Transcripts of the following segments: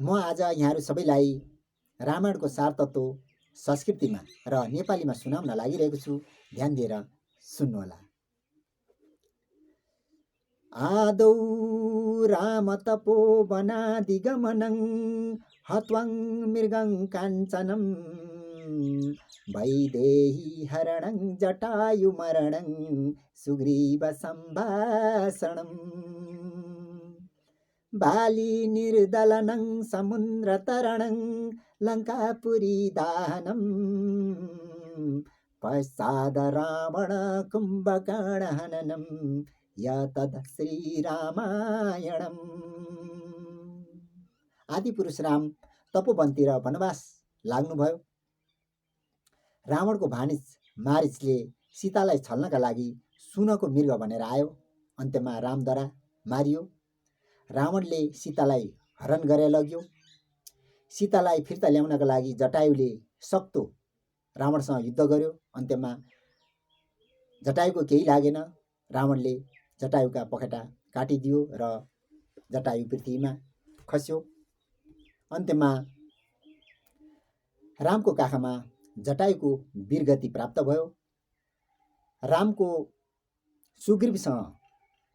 म आज यहाँहरू सबैलाई रामायणको सार तत्त्व संस्कृतिमा र नेपालीमा सुनाउन लागिरहेको छु। ध्यान दिएर सुन्नुहोला। आदौ राम तपोवनादिगमनं हत्वां मृगं काञ्चनं वैदेही हरणं जटायुमरणं सुग्रीव सम्भाषणम् बाली निर्दलनं समुद्रतरणं लङ्कापुरी दाहनं पश्चाद रावण कुम्भकर्ण हननं यतद श्रीरामायणम्। आदिपुरुष राम तपोवनतिर वनवास लाग्नुभयो। रावणको भानिज मारिचले सीतालाई छल्नका लागि सुनको मृग भनेर आयो। अन्त्यमा रामद्वारा मारियो। रावणले सीतालाई हरण गरेर लग्यो। सीतालाई फिर्ता ल्याउनका लागि जटायुले सक्तो रावणसँग युद्ध गर्यो। अन्त्यमा जटायुको केही लागेन। रावणले जटायुका पखेटा काटिदियो र जटायु पृथ्वीमा खस्यो। अन्त्यमा रामको काखमा जटायुको वीरगति प्राप्त भयो। रामको सुग्रीवसँग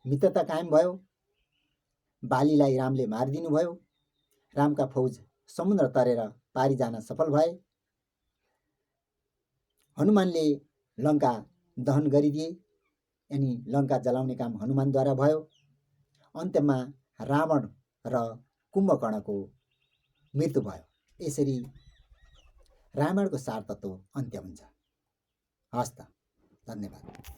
मित्रता कायम भयो। बालीलाई रामले मारिदिनु भयो। रामका फौज समुद्र तरेर पारी जान सफल भए। हनुमानले लङ्का दहन गरिदिए। अनि लङ्का जलाउने काम हनुमानद्वारा भयो। अन्त्यमा रावण र कुम्भकर्णको मृत्यु भयो। यसरी रामायणको सार तत्त्व अन्त्य हुन्छ। हस्त, धन्यवाद।